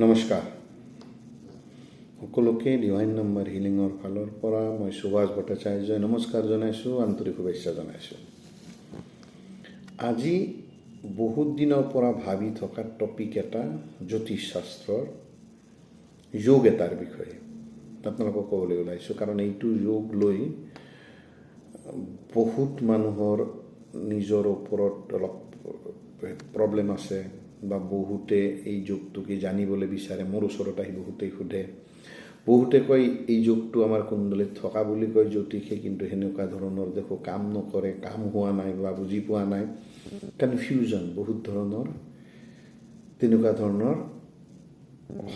নমস্কাৰ সকলোকে divine number হিলিঙৰ ফালৰ পৰা মই সুভাষ ভট্টাচাৰ্যই নমস্কাৰ জনাইছোঁ, আন্তৰিক শুভেচ্ছা জনাইছোঁ। আজি বহুত দিনৰ পৰা ভাবি থকা টপিক এটা জ্যোতিষ শাস্ত্ৰৰ যোগ এটাৰ বিষয়ে আপোনালোকক ক'বলৈ ওলাইছোঁ। কাৰণ এইটো যোগ লৈ বহুত মানুহৰ নিজৰ ওপৰত অলপ প্ৰব্লেম আছে বা বহুতে এই যোগটোকে জানিবলৈ বিচাৰে। মোৰ ওচৰত আহি বহুতেই সোধে, বহুতে কয় এই যোগটো আমাৰ কুণ্ডলীত থকা বুলি কয় জ্যোতিষে, কিন্তু সেনেকুৱা ধৰণৰ দেখো কাম নকৰে, কাম হোৱা নাই বা বুজি পোৱা নাই। কনফিউজন, বহুত ধৰণৰ তেনেকুৱা ধৰণৰ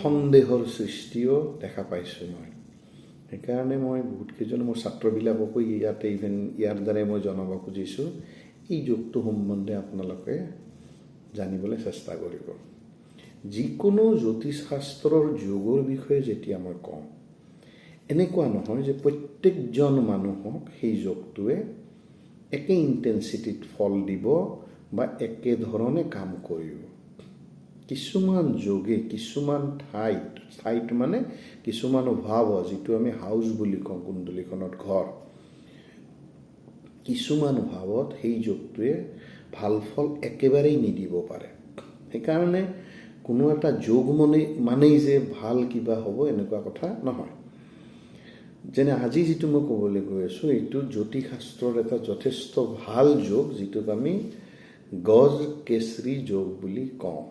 সন্দেহৰ সৃষ্টিও দেখা পাইছোঁ মই। সেইকাৰণে মই বহুতকেইজন মোৰ ছাত্ৰবিলাককো ইয়াতে ইয়াৰ দ্বাৰাই মই জনাব খুজিছোঁ, এই যোগটো সম্বন্ধে আপোনালোকে জানিবলৈ চেষ্টা কৰিব। যিকোনো জ্যোতিষ শাস্ত্ৰৰ যোগৰ বিষয়ে যেতিয়া মই কওঁ, এনেকুৱা নহয় যে প্ৰত্যেকজন মানুহক সেই যোগটোৱে একে ইণ্টেনচিটিত ফল দিব বা একেধৰণে কাম কৰিব। কিছুমান যোগে কিছুমান ঠাইত মানে কিছুমান ভাৱ, যিটো আমি হাউচ বুলি কওঁ কুণ্ডলীখনত ঘৰ, কিছুমান ভাৱত সেই যোগটোৱে ভাল ফল একেবাৰেই নিদিব পাৰে। সেইকাৰণে কোনো এটা যোগ মানেই যে ভাল কিবা হ'ব এনেকুৱা কথা নহয়। যেনে আজি যিটো মই ক'বলৈ গৈ আছোঁ, এইটো জ্যোতিষ শাস্ত্ৰৰ এটা যথেষ্ট ভাল যোগ, যিটোক আমি গজ কেচৰি যোগ বুলি কওঁ।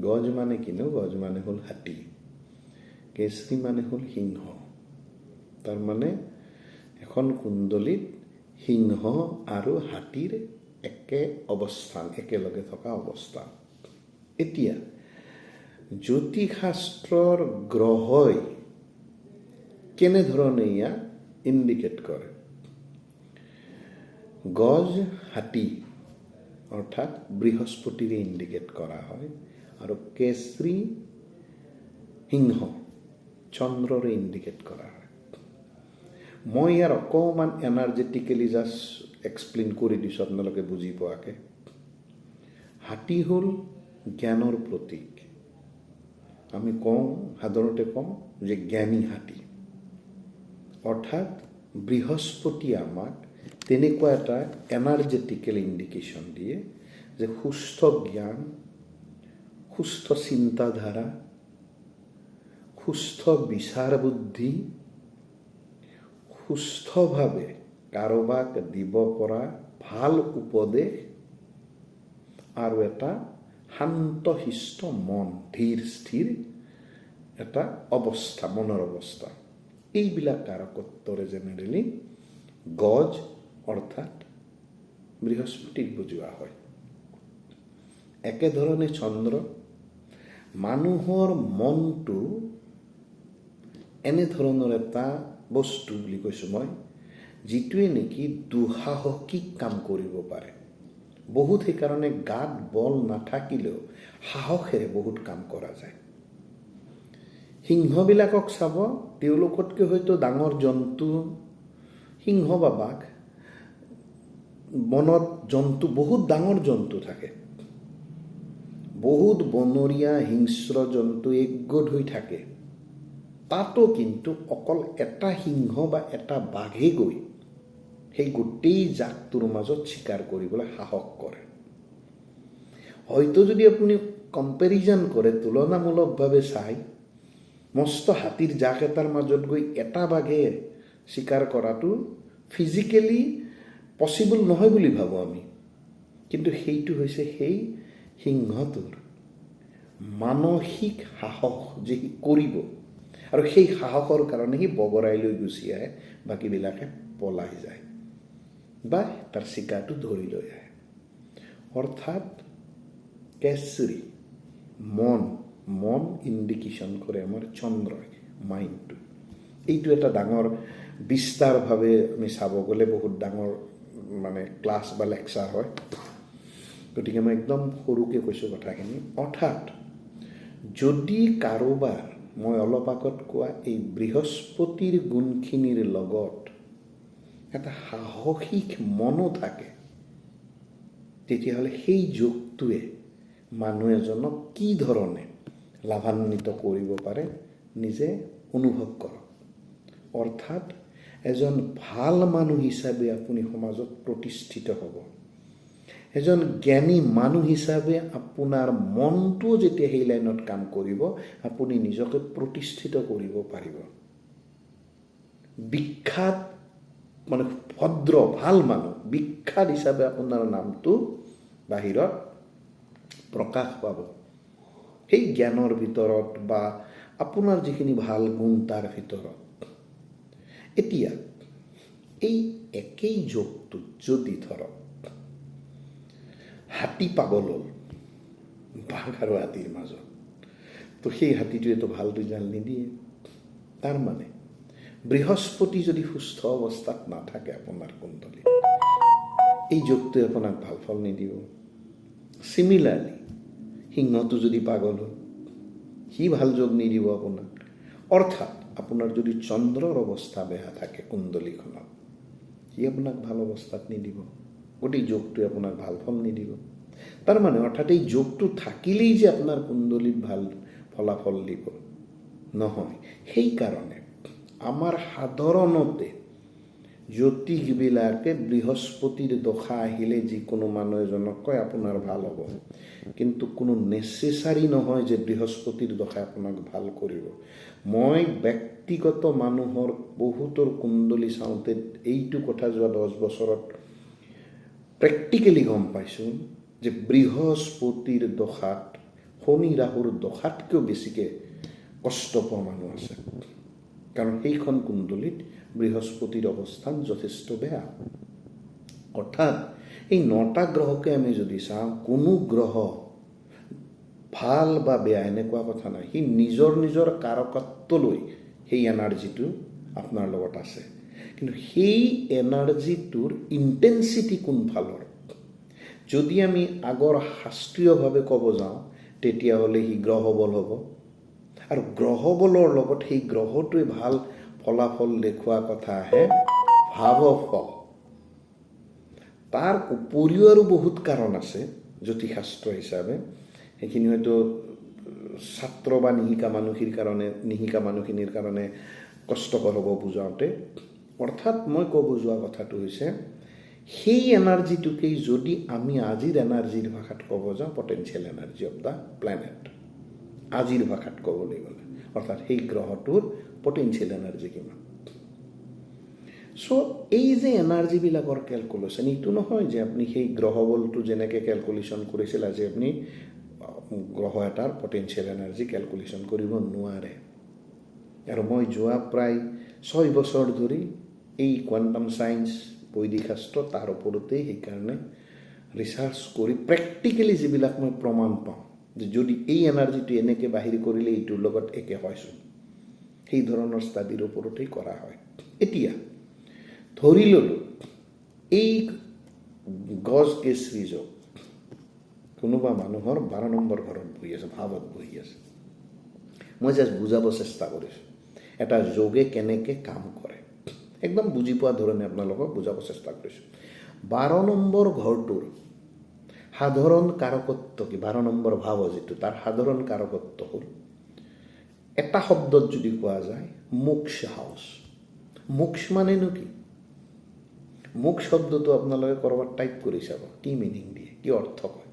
গজ মানে কিনো? গজ মানে হ'ল হাতী, কেচৰি মানে হ'ল সিংহ। তাৰমানে এখন কুণ্ডলীত সিংহ আৰু হাতীৰ একেলগে থকা অৱস্থান। এতিয়া জ্যোতিষ শাস্ত্ৰৰ গ্ৰহই কেনেধৰণে ইয়াক ইণ্ডিকেট কৰে? গজ হাতী অৰ্থাৎ বৃহস্পতিৰে ইণ্ডিকেট কৰা হয়, আৰু কেচৰি সিংহ চন্দ্ৰৰে ইণ্ডিকেট কৰা হয়। মই ইয়াৰ অকণমান এনাৰ্জেটিকেলি জাষ্ট এক্সপ্লেইন কৰি দিছোঁ আপোনালোকে বুজি পোৱাকৈ। হাতী হ'ল জ্ঞানৰ প্ৰতীক। আমি সাধাৰণতে কওঁ যে জ্ঞানী হাতী। অৰ্থাৎ বৃহস্পতি আমাক তেনেকুৱা এটা এনাৰ্জেটিকেল ইণ্ডিকেশ্যন দিয়ে যে সুস্থ জ্ঞান, সুস্থ চিন্তাধাৰা, সুস্থ বিচাৰ বুদ্ধি, সুস্থভাৱে কাৰোবাক দিব পৰা ভাল উপদেশ, আৰু এটা শান্তশিষ্ট মন, ধীৰ স্থিৰ এটা অৱস্থা, মনৰ অৱস্থা, এইবিলাক কাৰকত্বৰে জেনেৰেলি গজ অৰ্থাৎ বৃহস্পতিক বুজোৱা হয়। একেধৰণে চন্দ্ৰ, মানুহৰ মনটো এনেধৰণৰ এটা বস্তু বুলি কৈছোঁ মই, যিটোৱে নেকি দুঃসাহসিক কাম কৰিব পাৰে। বহুত সেইকাৰণে গাত বল নাথাকিলেও সাহসেৰে বহুত কাম কৰা যায়। সিংহবিলাকক চাব, তেওঁলোকতকৈ হয়তো ডাঙৰ জন্তু, সিংহ বা বাঘ, বনত জন্তু, বহুত ডাঙৰ জন্তু থাকে, বহুত বনৰীয়া হিংস্ৰ জন্তু একগোট হৈ থাকে। তাতো কিন্তু অকল এটা সিংহ বা এটা বাঘে গৈ সেই গোটেই জাকটোৰ মাজত চিকাৰ কৰিবলৈ সাহস কৰে। হয়তো যদি আপুনি কম্পেৰিজন কৰে, তুলনামূলকভাৱে চাই, মস্ত হাতীৰ জাক এটাৰ মাজত গৈ এটা বাঘে চিকাৰ কৰাটো ফিজিকেলি পচিবল নহয় বুলি ভাবোঁ আমি। কিন্তু সেইটো হৈছে সেই সিংহটোৰ মানসিক সাহস যে সি কৰিব, আৰু সেই সাহসৰ কাৰণে সি বগৰাই লৈ গুচি আহে, বাকীবিলাকে পলাই যায় বা তাৰ চিকাৰটো ধৰি লৈ আহে। অৰ্থাৎ কেচৰি মন ইণ্ডিকেশ্যন কৰে আমাৰ চন্দ্ৰই, মাইণ্ডটো। এইটো এটা ডাঙৰ বিস্তাৰভাৱে আমি চাব গ'লে বহুত ডাঙৰ মানে ক্লাছ বা লেকচাৰ হয়, গতিকে মই একদম সৰুকৈ কৈছোঁ কথাখিনি। অৰ্থাৎ যদি কাৰোবাৰ মই অলপ আগত কোৱা এই বৃহস্পতিৰ গুণখিনিৰ লগত এটা সাহসিক মনো থাকে, তেতিয়াহ'লে সেই যোগটোৱে মানুহ এজনক কি ধৰণে লাভান্বিত কৰিব পাৰে নিজে অনুভৱ কৰক। অৰ্থাৎ এজন ভাল মানুহ হিচাপে আপুনি সমাজত প্ৰতিষ্ঠিত হ'ব। এজন জ্ঞানী মানুহ হিচাপে আপোনাৰ মনটো যেতিয়া সেই লাইনত কাম কৰিব, আপুনি নিজকে প্ৰতিষ্ঠিত কৰিব পাৰিব। বিখ্যাত মানে ভদ্ৰ ভাল মানুহ, বিখ্যাত হিচাপে আপোনাৰ নামটো বাহিৰত প্ৰকাশ পাব। সেই জ্ঞানৰ ভিতৰত বা আপোনাৰ যিখিনি ভাল গুণ তাৰ ভিতৰত। এতিয়া এই একেই যোগটোত যদি ধৰক হাতী পাগল হ'ল বাঘ আৰু হাতীৰ মাজত, তো সেই হাতীটোৱেতো ভাল ৰিজাল্ট নিদিয়ে। তাৰমানে বৃহস্পতি যদি সুস্থ অৱস্থাত নাথাকে আপোনাৰ কুণ্ডলীত, এই যোগটোৱে আপোনাক ভাল ফল নিদিব। চিমিলাৰলি সিংহটো যদি পাগল হ'ল, সি ভাল যোগ নিদিব আপোনাক। অৰ্থাৎ আপোনাৰ যদি চন্দ্ৰৰ অৱস্থা বেয়া থাকে কুণ্ডলীখনত, সি আপোনাক ভাল অৱস্থাত নিদিব। গতিকে যোগটোৱে আপোনাক ভাল ফল নিদিব। তাৰমানে অৰ্থাৎ এই যোগটো থাকিলেই যে আপোনাৰ কুণ্ডলীত ভাল ফলাফল দিব নহয়। সেইকাৰণে আমাৰ সাধাৰণতে জ্যোতিষবিলাকে বৃহস্পতিৰ দশা আহিলে যিকোনো মানুহ এজনক কয় আপোনাৰ ভাল হ'ব, কিন্তু কোনো নেচেচাৰী নহয় যে বৃহস্পতিৰ দশাই আপোনাক ভাল কৰিব। মই ব্যক্তিগত মানুহৰ বহুতৰ কুণ্ডলী চাওঁতে এইটো কথা যোৱা 10 বছৰত প্ৰেক্টিকেলি গম পাইছোঁ যে বৃহস্পতিৰ দশাত শনি ৰাহুৰ দশাতকৈও বেছিকৈ কষ্ট পোৱা মানুহ আছে। কাৰণ সেইখন কুণ্ডলীত বৃহস্পতিৰ অৱস্থান যথেষ্ট বেয়া। অৰ্থাৎ এই 9টা গ্ৰহকে আমি যদি চাওঁ, কোনো গ্ৰহ ভাল বা বেয়া এনেকুৱা কথা নাই। সি নিজৰ নিজৰ কাৰকত্ব লৈ সেই এনাৰ্জিটো আপোনাৰ লগত আছে। কিন্তু সেই এনাৰ্জিটোৰ ইণ্টেনচিটি কোনফালৰ, যদি আমি আগৰ শাস্ত্ৰীয়ভাৱে ক'ব যাওঁ, তেতিয়াহ'লে সি গ্ৰহবল হ'ব। আৰু গ্ৰহবলৰ লগত সেই গ্ৰহটোৱে ভাল ফলাফল দেখুওৱা কথা আহে ভাৱফল। তাৰ উপৰিও আৰু বহুত কাৰণ আছে জ্যোতিষশাস্ত্ৰ হিচাপে। সেইখিনি হয়তো ছাত্ৰ বা নিশিকা মানুহখিনিৰ কাৰণে কষ্টকৰ হ'ব বুজাওঁতে। অৰ্থাৎ মই ক'ব যোৱা কথাটো হৈছে, সেই এনাৰ্জিটোকেই যদি আমি আজিৰ এনাৰ্জিৰ ভাষাত ক'ব যাওঁ, potential energy of the planet, আজিৰ ভাষাত ক'বলৈ গ'লে, অৰ্থাৎ সেই গ্ৰহটোৰ পটেঞ্চিয়েল এনাৰ্জি কিমান। চ' এই যে এনাৰ্জিবিলাকৰ কেলকুলেশ্যন, এইটো নহয় যে আপুনি সেই গ্ৰহবলটো যেনেকৈ কেলকুলেশ্যন কৰিছিল, আজি আপুনি গ্ৰহ এটাৰ পটেঞ্চিয়েল এনাৰ্জি কেলকুলেশ্যন কৰিব নোৱাৰে। আৰু মই যোৱা প্ৰায় 6 বছৰ ধৰি এই কোৱাণ্টাম ছায়েন্স, বৈদিক শাস্ত্ৰ তাৰ ওপৰতেই সেইকাৰণে ৰিচাৰ্চ কৰি প্ৰেক্টিকেলি যিবিলাক মই প্ৰমাণ পাওঁ যে যদি এই এনাৰ্জিটো এনেকৈ বাহিৰ কৰিলে এইটোৰ লগত একে হয়চোন, সেই ধৰণৰ ষ্টাডিৰ ওপৰতেই কৰা হয়। এতিয়া ধৰি ল'লোঁ এই গজ কেচৰি যোগ কোনোবা মানুহৰ 12 নম্বৰ ঘৰত বহি আছে, ভাৱত বহি আছে। মই জাষ্ট বুজাব চেষ্টা কৰিছোঁ এটা যোগে কেনেকৈ কাম কৰে, একদম বুজি পোৱা ধৰণে আপোনালোকক বুজাব চেষ্টা কৰিছোঁ। 12 নম্বৰ ঘৰটোৰ সাধাৰণ কাৰকত্ব কি, 12 নম্বৰ ভাৱ যিটো, তাৰ সাধাৰণ কাৰকত্ব হ'ল, এটা শব্দত যদি কোৱা যায় মোক্ষ হাউচ। মোক্ষ মানেনো কি? মোক্ষ শব্দটো আপোনালোকে ক'ৰবাত টাইপ কৰি চাব, কি মিনিং দিয়ে, কি অৰ্থ কয়।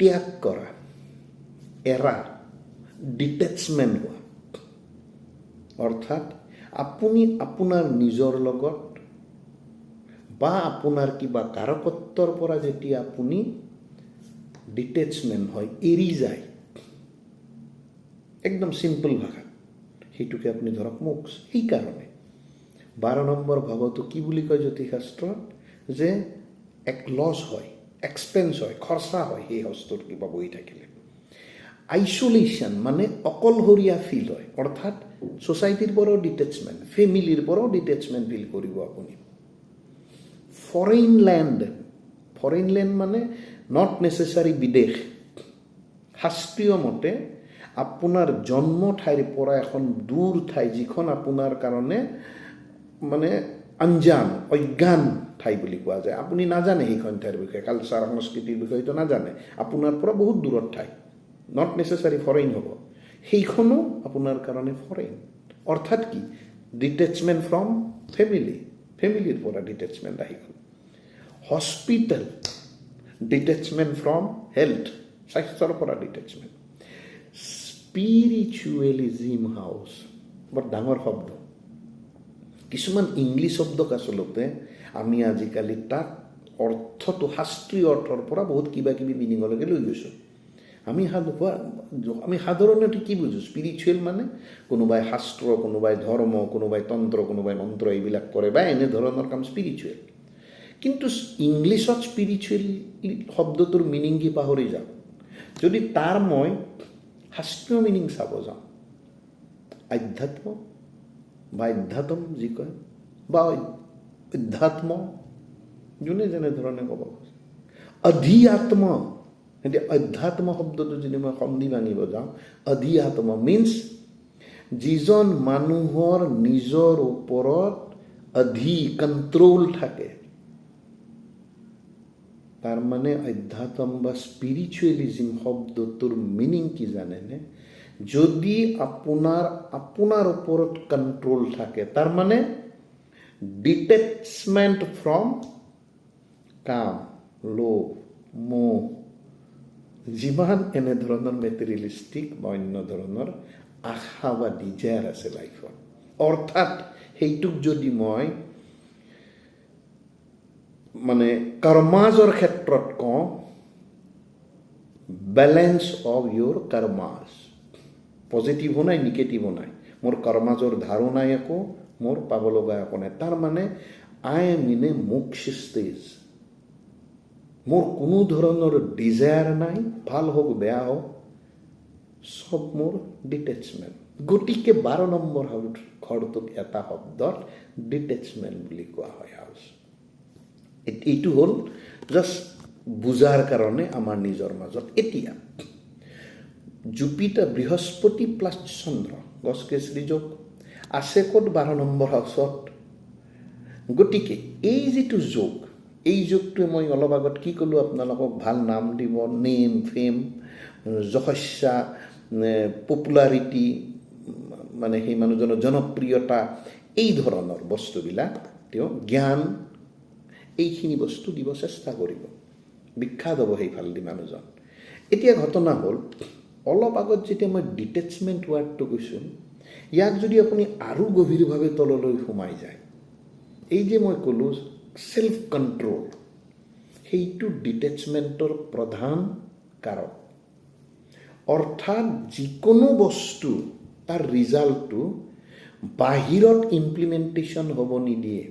ত্যাগ কৰা, এৰা, ডিটেচমেণ্ট হোৱা। অৰ্থাৎ আপুনি আপোনাৰ নিজৰ লগত বা আপোনাৰ কিবা কাৰকত্বৰ পৰা যেতিয়া আপুনি ডিটেচমেণ্ট হয়, এৰি যায়, একদম চিম্পল ভাষা, সেইটোকে আপুনি ধৰক মোক্ষ। সেইকাৰণে 12 নম্বৰ ভাৱটো কি বুলি কয় জ্যোতিষশাস্ত্ৰত, যে এক লছ হয়, এক্সপেন্স হয়, খৰচা হয় সেই বস্তুৰ কিবা বহি থাকিলে। আইচোলেশ্যন মানে অকলশৰীয়া ফিল হয়, অৰ্থাৎ ছ'চাইটিৰ পৰাও ডিটেচমেণ্ট, ফেমিলিৰ পৰাও ডিটেচমেণ্ট ফিল কৰিব আপুনি। ফৰেইন লেণ্ড মানে নট নেচেচাৰী বিদেশ। শাস্ত্ৰীয় মতে আপোনাৰ জন্ম ঠাইৰ পৰা এখন দূৰ ঠাই, যিখন আপোনাৰ কাৰণে মানে অজ্ঞান ঠাই বুলি কোৱা যায়। আপুনি নাজানে সেইখন ঠাইৰ বিষয়ে, কালচাৰ সংস্কৃতিৰ বিষয়েতো নাজানে, আপোনাৰ পৰা বহুত দূৰৰ ঠাই। নট নেচেচাৰী ফৰেইন হ'ব, সেইখনো আপোনাৰ কাৰণে ফৰেইন। অৰ্থাৎ কি? ডিটেচমেণ্ট ফ্ৰম ফেমিলিৰ পৰা ডিটেচমেণ্ট আহি গ'ল। হস্পিটেল, ডিটেচমেণ্ট ফ্ৰম হেল্থ, স্বাস্থ্যৰ পৰা ডিটেচমেণ্ট। স্পিৰিচুৱেলিজিম হাউচ, বৰ ডাঙৰ শব্দ। কিছুমান ইংলিছ শব্দক আচলতে আমি আজিকালি তাক অৰ্থটো, শাস্ত্ৰীয় অৰ্থৰ পৰা বহুত কিবা কিবি মিনিঙলৈকে লৈ গৈছোঁ। আমি সাধাৰণতে কি বুজোঁ? স্পিৰিচুৱেল মানে কোনোবাই শাস্ত্ৰ, কোনোবাই ধৰ্ম, কোনোবাই তন্ত্ৰ, কোনোবাই মন্ত্ৰ এইবিলাক কৰে বা এনেধৰণৰ কাম স্পিৰিচুৱেল। কিন্তু ইংলিছত স্পিৰিচুৱেল শব্দটোৰ মিনিং কি পাহৰি যাওঁ। যদি তাৰ মই শাস্ত্ৰীয় মিনিং চাব যাওঁ, আধ্যাত্ম বা আধ্যাত্ম যি কয়, বা অধ্যাত্ম, যোনে যেনেধৰণে ক'ব, অধিআত্ম। এতিয়া অধ্যাত্ম শব্দটো যদি মই সন্ধি ভাঙিব যাওঁ, অধিআত্ম মিনছ যিজন মানুহৰ নিজৰ ওপৰত কণ্ট্ৰল থাকে। তাৰমানে অধ্যাত্ম বা স্পিৰিচুৱেলিজিম শব্দটোৰ মিনিং কি জানেনে? যদি আপোনাৰ ওপৰত কণ্ট্ৰল থাকে, তাৰমানে ডিটেচমেণ্ট ফ্ৰম কাম, লোভ, মোহ, যিমান এনেধৰণৰ মেটেৰিয়েলিষ্টিক বা অন্য ধৰণৰ আশা বা ডিজায়াৰ আছে লাইফত। অৰ্থাৎ সেইটোক যদি মই মানে কৰ্মাজৰ ক্ষেত্ৰত কওঁ, বেলেঞ্চ অফ ইউৰ কৰ্মাজ, পজিটিভো নাই, নিগেটিভো নাই। মোৰ কৰ্মাজৰ ধাৰো নাই একো, মোৰ পাব লগা একো নাই। তাৰমানে আই এম ইন এ মোক্ষ ষ্টেজ। মোৰ কোনো ধৰণৰ ডিজায়াৰ নাই, ভাল হওক বেয়া হওক, চব মোৰ ডিটেচমেণ্ট। গতিকে 12 নম্বৰ ঘৰটোক এটা শব্দত ডিটেচমেণ্ট বুলি কোৱা হয় হাউচ। এইটো হ'ল জাষ্ট বুজাৰ কাৰণে আমাৰ নিজৰ মাজত। এতিয়া জুপিটাৰ, বৃহস্পতি প্লাছ চন্দ্ৰ, গছ কেচৰি যোগ আছে ক'ত? 12 নম্বৰ হাউচত। গতিকে এই যিটো যোগ, এই যোগটোৱে মই অলপ আগত কি ক'লোঁ আপোনালোকক? ভাল নাম দিব, নেম, ফেম, যশস্যা, পপুলাৰিটি, মানে সেই মানুহজনৰ জনপ্ৰিয়তা, এই ধৰণৰ বস্তুবিলাক তেওঁ জ্ঞান, এইখিনি বস্তু দিব চেষ্টা কৰিব, বিখ্যাত হ'ব সেইফালেদি মানুহজন। এতিয়া ঘটনা হ'ল, অলপ আগত যেতিয়া মই ডিটেচমেণ্ট ৱাৰ্ডটো কৈছোঁ, ইয়াক যদি আপুনি আৰু গভীৰভাৱে তললৈ সোমাই যায়, এই যে মই ক'লোঁ চেল্ফ কণ্ট্ৰল, সেইটো ডিটেচমেণ্টৰ প্ৰধান কাৰক। অৰ্থাৎ যিকোনো বস্তু তাৰ ৰিজাল্টটো বাহিৰত ইমপ্লিমেণ্টেশ্যন হ'ব নিদিয়ে,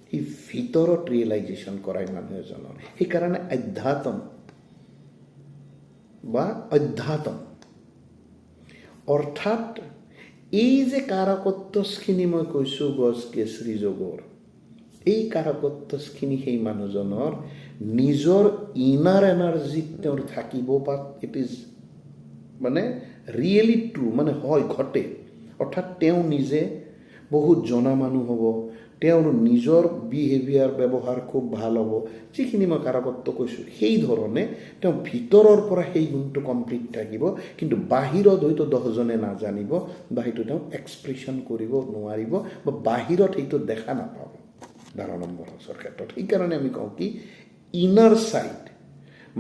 সি ভিতৰত ৰিয়েলাইজেশ্যন কৰায় মানুহ এজনৰ। সেইকাৰণে অধ্যাত্ম অৰ্থাৎ এই যে কাৰকত্বখিনি মই কৈছোঁ গছ কেচৰি যোগৰ, এই কাৰকত্বখিনি সেই মানুহজনৰ নিজৰ ইনাৰ এনাৰ্জিত তেওঁৰ থাকিব, বা ইট ইজ মানে ৰিয়েলি ট্ৰু, মানে হয়, ঘটে। অৰ্থাৎ তেওঁ নিজে বহুত জনা মানুহ হ'ব, তেওঁৰ নিজৰ বিহেভিয়াৰ, ব্যৱহাৰ খুব ভাল হ'ব। যিখিনি মই কাৰকত্ব কৈছোঁ সেই ধৰণে তেওঁ ভিতৰৰ পৰা সেই গুণটো কমপ্লিট থাকিব, কিন্তু বাহিৰত হয়তো 10জনে নাজানিব, বা সেইটো তেওঁ এক্সপ্ৰেছন কৰিব নোৱাৰিব, বা বাহিৰত সেইটো দেখা নাপাব 12 নম্বৰ হাউচৰ ক্ষেত্ৰত। সেইকাৰণে আমি কওঁ কি, ইনাৰ চাইড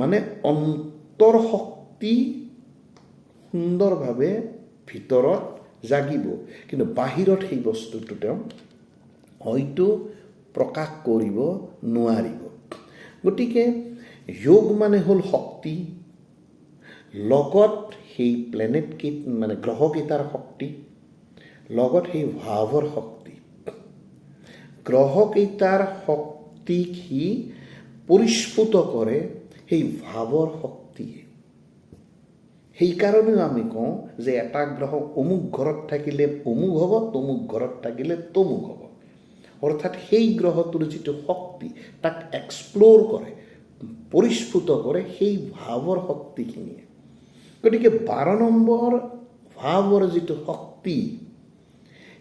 মানে অন্তৰ শক্তি সুন্দৰভাৱে ভিতৰত জাগিব, কিন্তু বাহিৰত সেই বস্তুটো তেওঁ হয়তো প্ৰকাশ কৰিব নোৱাৰিব। গতিকে যোগ মানে হ'ল শক্তি, লগত সেই মানে গ্ৰহকেইটাৰ শক্তি, লগত সেই ভাৱৰ শক্তি। গ্ৰহকেইটাৰ শক্তিক সি পৰিস্ফুট কৰে সেই ভাৱৰ শক্তিয়ে। সেইকাৰণেও আমি কওঁ যে এটা গ্ৰহ অমুক ঘৰত থাকিলে অমুক হ'ব, তমুক ঘৰত থাকিলে তমুক হ'ব। অৰ্থাৎ সেই গ্ৰহটোৰ যিটো শক্তি, তাক এক্সপ্ল'ৰ কৰে, পৰিস্ফুট কৰে সেই ভাৱৰ শক্তিখিনিয়ে। গতিকে 12 নম্বৰ ভাৱৰ যিটো শক্তি,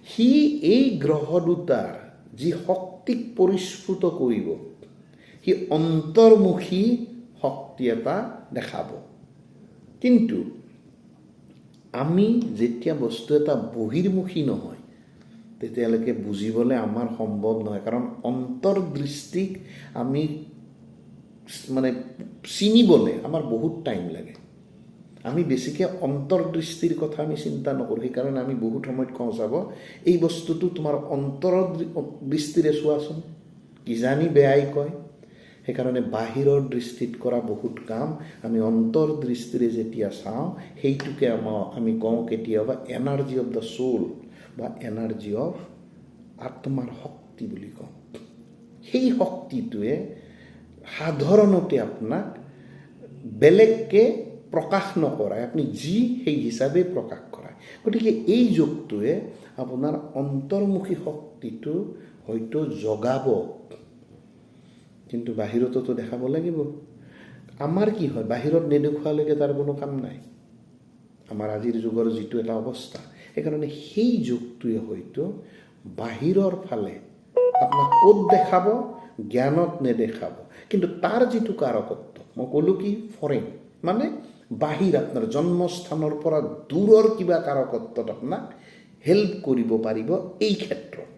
সি এই গ্ৰহ দুটাৰ যি শক্তিক পৰিস্ফুট কৰিব, সি অন্তৰ্মুখী শক্তি এটা দেখাব। কিন্তু আমি যেতিয়া বস্তু এটা বহিৰ্মুখী নহয় তেতিয়ালৈকে বুজিবলৈ আমাৰ সম্ভৱ নহয়, কাৰণ অন্তৰ্দৃষ্টিক আমি মানে চিনিবলৈ আমাৰ বহুত টাইম লাগে। আমি বেছিকৈ অন্তৰ্দৃষ্টিৰ কথা আমি চিন্তা নকৰোঁ, সেইকাৰণে আমি বহুত সময়ত কওঁ চাব এই বস্তুটো তোমাৰ অন্তৰ্দৃষ্টিৰে চোৱাচোন, কিজানি বেয়াই কয়। সেইকাৰণে বাহিৰৰ দৃষ্টিত কৰা বহুত কাম আমি অন্তৰ্দৃষ্টিৰে যেতিয়া চাওঁ সেইটোকে আমি কওঁ কেতিয়াবা এনাৰ্জি অফ দ্য সোল বা এনাৰ্জি অফ আত্মাৰ শক্তি বুলি কওঁ। সেই শক্তিটোৱে সাধাৰণতে আপোনাক বেলেগকৈ প্ৰকাশ নকৰায়, আপুনি যি সেই হিচাপে প্ৰকাশ কৰায়। গতিকে এই যোগটোৱে আপোনাৰ অন্তৰ্মুখী শক্তিটো হয়তো জগাব, কিন্তু বাহিৰতো দেখাব লাগিব। আমাৰ কি হয়, বাহিৰত নেদেখুৱালৈকে তাৰ কোনো কাম নাই, আমাৰ আজিৰ যুগৰ যিটো এটা অৱস্থা। সেইকাৰণে সেই যুগটোৱে হয়তো বাহিৰৰ ফালে আপোনাক ক'ত দেখাব, জ্ঞানত নেদেখাব, কিন্তু তাৰ যিটো কাৰকত্ব, মই ক'লোঁ কি ফৰেন মানে বাহিৰ, আপোনাৰ জন্মস্থানৰ পৰা দূৰৰ কিবা কাৰকত্বত আপোনাক হেল্প কৰিব পাৰিব এই ক্ষেত্ৰত।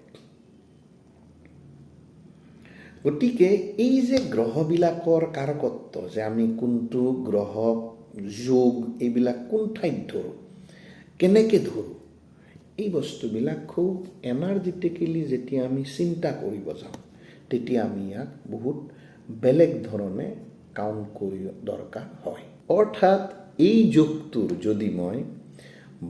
গতিকে এই যে গ্ৰহবিলাকৰ কাৰকত্ব, যে আমি কোনটো গ্ৰহ যোগ এইবিলাক কোন ঠাইত ধৰোঁ, কেনেকৈ ধৰোঁ, এই বস্তুবিলাক খুব এনাৰ্জেটিকেলি যেতিয়া আমি চিন্তা কৰিব যাওঁ তেতিয়া আমি ইয়াক বহুত বেলেগ ধৰণে কাউণ্ট কৰি দৰকাৰ হয়। অৰ্থাৎ এই যোগটোৰ যদি মই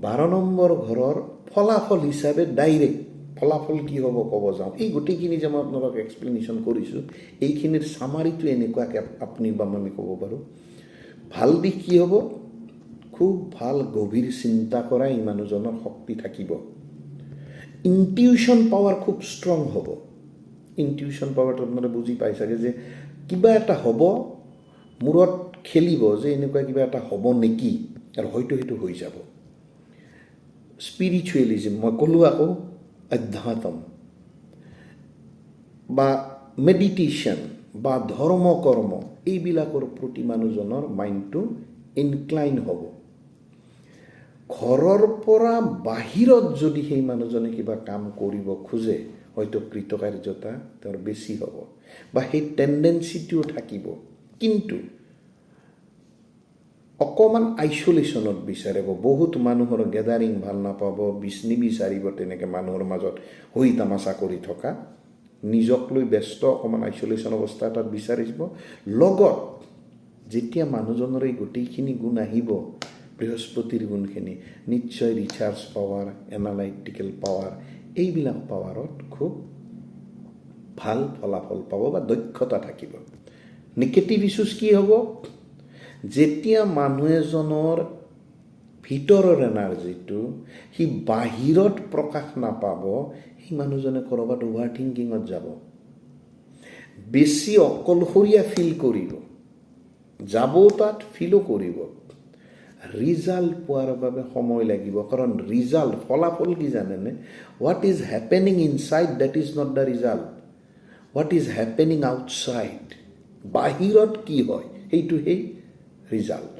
12 নম্বৰ ঘৰৰ ফলাফল হিচাপে ডাইৰেক্ট ফলাফল কি হ'ব ক'ব যাওঁ, এই গোটেইখিনি যে মই আপোনালোক এক্সপ্লেনেশ্যন কৰিছোঁ এইখিনিৰ চামাৰিটো এনেকুৱাকৈ আপুনি বা আমি ক'ব পাৰোঁ। ভাল দিশ কি হ'ব, খুব ভাল গভীৰ চিন্তা কৰা এই মানুহজনৰ শক্তি থাকিব। ইনটিউশ্যন পাৱাৰ খুব ষ্ট্ৰং হ'ব। ইনটিউশ্যন পাৱাৰটো আপোনালোকে বুজি পাই চাগে, যে কিবা এটা হ'ব মূৰত খেলিব যে এনেকুৱা কিবা এটা হ'ব নেকি, আৰু হয়তো সেইটো হৈ যাব। স্পিৰিচুৱেলিজিম, মই ক'লোঁ আকৌ অধ্যাত্ম বা মেডিটেশ্যন বা ধৰ্ম কৰ্ম এইবিলাকৰ প্ৰতি মানুহজনৰ মাইণ্ডটো ইনক্লাইন হ'ব। ঘৰৰ পৰা বাহিৰত যদি সেই মানুহজনে কিবা কাম কৰিব খোজে হয়তো কৃতকাৰ্যতা তেওঁৰ বেছি হ'ব বা সেই টেণ্ডেঞ্চিটোও থাকিব, কিন্তু অকণমান আইচলেশ্যনত বিচাৰিব। বহুত মানুহৰ গেডাৰিং ভাল নাপাব, নিবিচাৰিব তেনেকৈ মানুহৰ মাজত হৈ তামাচা কৰি থকা, নিজক লৈ ব্যস্ত অকণমান আইচলেশ্যন অৱস্থা এটাত বিচাৰিব। লগত যেতিয়া মানুহজনৰ এই গোটেইখিনি গুণ আহিব, বৃহস্পতিৰ গুণখিনি, নিশ্চয় ৰিচাৰ্জ পাৱাৰ, এনালাইটিকেল পাৱাৰ, এইবিলাক পাৱাৰত খুব ভাল ফলাফল পাব বা দক্ষতা থাকিব। নিগেটিভ ইছ্যুজ কি হ'ব, যেতিয়া মানুহ এজনৰ ভিতৰৰ এনাৰ্জিটো সি বাহিৰত প্ৰকাশ নাপাব, সেই মানুহজনে ক'ৰবাত অভাৰ থিংকিঙত যাব, বেছি অকলশৰীয়া ফিল কৰিব, যাব তাত ফিলো কৰিব, ৰিজাল্ট পোৱাৰ বাবে সময় লাগিব। কাৰণ ৰিজাল্ট, ফলাফল কি জানেনে, what is happening inside that is not the result, what is happening outside, বাহিৰত কি হয় সেইটো সেই ৰিজাল্ট।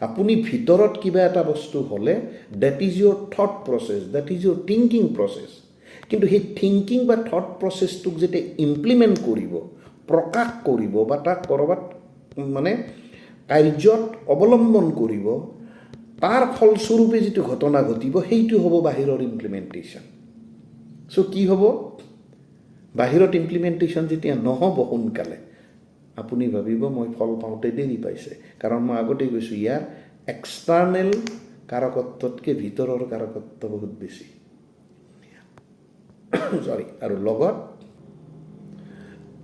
আপুনি ভিতৰত কিবা এটা বস্তু হ'লে that is your thought process, that is your thinking process, কিন্তু সেই থিংকিং বা থট প্ৰচেছটোক যেতিয়া ইমপ্লিমেণ্ট কৰিব, প্ৰকাশ কৰিব বা তাক ক'ৰবাত মানে কাৰ্যত অৱলম্বন কৰিব, তাৰ ফলস্বৰূপে যিটো ঘটনা ঘটিব সেইটো হ'ব বাহিৰৰ ইমপ্লিমেণ্টেশ্যন। চ' কি হ'ব, বাহিৰত ইমপ্লিমেণ্টেশ্যন যেতিয়া নহ'ব সোনকালে, আপুনি ভাবিব মই ফল পাওঁতে দেৰি পাইছে। কাৰণ মই আগতে কৈছোঁ ইয়াৰ এক্সটাৰ্নেল কাৰকত্বতকৈ ভিতৰৰ কাৰকত্ব বহুত বেছি। আৰু লগত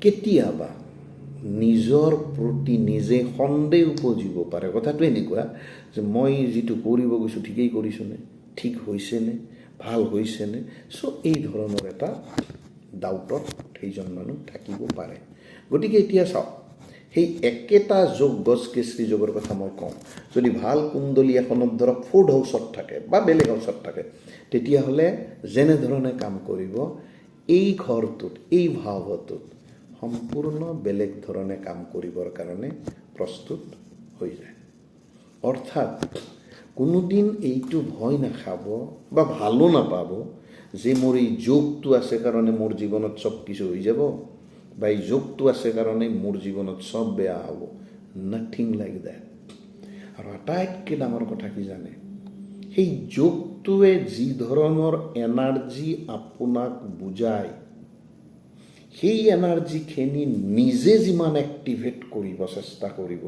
কেতিয়াবা নিজৰ প্ৰতি নিজে সন্দেহ উপজিব পাৰে। কথাটো এনেকুৱা যে মই যিটো কৰিব গৈছোঁ ঠিকেই কৰিছোঁনে, ঠিক হৈছেনে, ভাল হৈছেনে। চ' এই ধৰণৰ এটা ডাউটত সেইজন মানুহ থাকিব পাৰে। গতিকে এতিয়া চাওক, সেই একেটা যোগ, গছ কেচৰি যোগৰ কথা মই কওঁ, যদি ভাল কুণ্ডলী এখনত ধৰক 4th হাউচত থাকে বা বেলেগ হাউচত থাকে, তেতিয়াহ'লে যেনেধৰণে কাম কৰিব এই ঘৰটোত, এই ভাৱটোত সম্পূৰ্ণ বেলেগ ধৰণে কাম কৰিবৰ কাৰণে প্ৰস্তুত হৈ যায়। অৰ্থাৎ কোনোদিন এইটো ভয় নাখাব বা ভালো নাপাব যে মোৰ এই যোগটো আছে কাৰণে মোৰ জীৱনত চব কিছু হৈ যাব বা এই যোগটো আছে কাৰণে মোৰ জীৱনত চব বেয়া হ'ব। Nothing like that. আৰু আটাইতকৈ ডাঙৰ কথা কি জানে, সেই যোগটোৱে যি ধৰণৰ এনাৰ্জি আপোনাক বুজায়, সেই এনাৰ্জিখিনি নিজে যিমান এক্টিভেট কৰিব চেষ্টা কৰিব,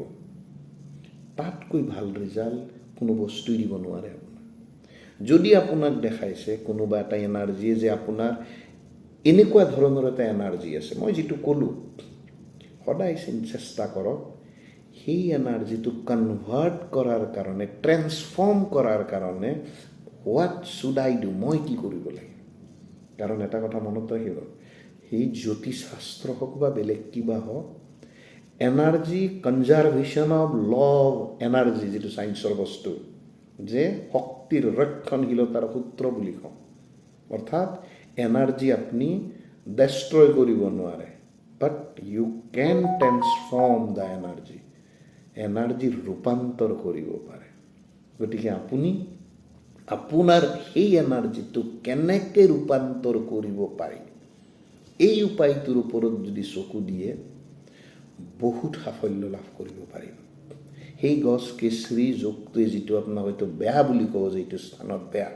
তাতকৈ ভাল ৰিজাল্ট কোনো বস্তুই দিব নোৱাৰে আপোনাক। যদি আপোনাক দেখাইছে কোনোবা এটা এনাৰ্জিয়ে যে আপোনাৰ এনেকুৱা ধৰণৰ এটা এনাৰ্জি আছে, মই যিটো ক'লোঁ, সদায় চেষ্টা কৰক সেই এনাৰ্জিটো কনভাৰ্ট কৰাৰ কাৰণে, ট্ৰেন্সফৰ্ম কৰাৰ কাৰণে হোৱাট শুড আই ডু, মই কি কৰিব লাগে। কাৰণ এটা কথা মনত ৰাখিব, সেই জ্যোতিষশাস্ত্ৰ হওক বা বেলেগ কিবা হওক, energy conservation of law of energy, যিটো ছায়েন্সৰ বস্তু, যে শক্তিৰ ৰক্ষণশীলতাৰ সূত্ৰ বুলি কওঁ। অৰ্থাৎ এনাৰ্জি আপুনি ডেষ্ট্ৰয় কৰিব নোৱাৰে, but you can transform the energy. এনাৰ্জিৰ ৰূপান্তৰ কৰিব পাৰে। গতিকে আপুনি আপোনাৰ সেই এনাৰ্জিটো কেনেকৈ ৰূপান্তৰ কৰিব পাৰি, এই উপায়টোৰ ওপৰত যদি চকু দিয়ে বহুত সাফল্য লাভ কৰিব পাৰিব। সেই গছ কেচৰি যোগটোৱে যিটো আপোনাক হয়তো বেয়া বুলি ক'ব, যে এইটো স্থানত বেয়া,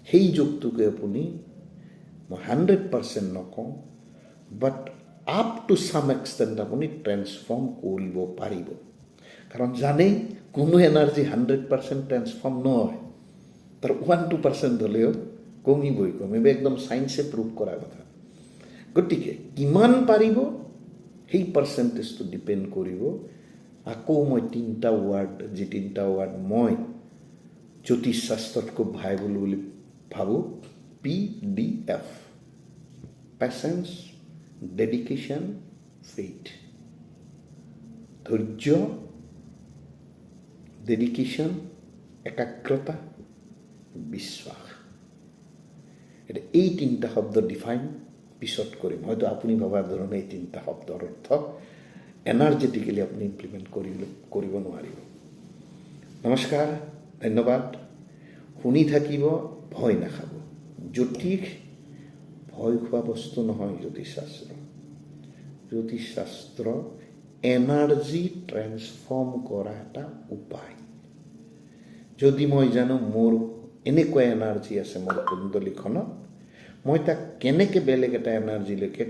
সেই যোগটোকে আপুনি, মই 100% নকওঁ, বাট আপ টু ছাম এক্সটেণ্ট আপুনি ট্ৰেন্সফৰ্ম কৰিব পাৰিব। কাৰণ জানেই কোনো এনাৰ্জি 100% ট্ৰেন্সফৰ্ম নহয়, তাৰ 1-2% হ'লেও কমিবই, একদম ছায়েন্সে প্ৰুভ কৰা কথা। গতিকে কিমান পাৰিব সেই পাৰ্চেণ্টেজটো ডিপেণ্ড কৰিব। আকৌ মই 3টা ৱাৰ্ড, যি 3টা ৱাৰ্ড মই জ্যোতিষশাস্ত্ৰত খুব ভাইবল বুলি ভাবোঁ, PDF: পেচেঞ্চ, ডেডিকেশ্যন, ফেইথ। ধৈৰ্য, ডেডিকেশ্যন, একাগ্ৰতা, বিশ্বাস। এতিয়া এই 3টা শব্দ ডিফাইন পিছত কৰিম, হয়তো আপুনি ভবাৰ ধৰণে এই 3টা শব্দৰ অৰ্থ এনাৰ্জেটিকেলি আপুনি ইমপ্লিমেণ্ট কৰিব নোৱাৰিব। নমস্কাৰ, ধন্যবাদ। শুনি থাকিব, ভয় নাখাব। জ্যোতিষ ভয় খোৱা বস্তু নহয়। জ্যোতিষশাস্ত্ৰ এনাৰ্জি ট্ৰেন্সফৰ্ম কৰা এটা উপায়। যদি মই জানো মোৰ এনেকুৱা এনাৰ্জি আছে মোৰ কুণ্ডলীখনত, মই তাক কেনেকৈ বেলেগ এটা এনাৰ্জিলৈকে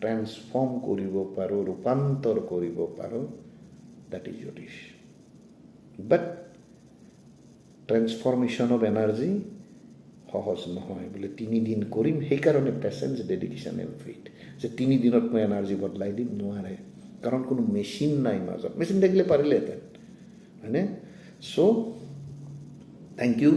ট্ৰেন্সফৰ্ম কৰিব পাৰোঁ, ৰূপান্তৰ কৰিব পাৰোঁ, that is Jyotish. But transformation of energy সহজ নহয়। বোলে 3 দিন কৰিম, সেইকাৰণে পেচেঞ্চ, ডেডিকেশ্যন এণ্ড ফেইথ, যে 3 দিনত মই এনাৰ্জি বদলাই দিম, নোৱাৰে। কাৰণ কোনো মেচিন নাই মাজত। মেচিন থাকিলে পাৰিলেহেঁতেন, হয়নে? চ' থেংক ইউ।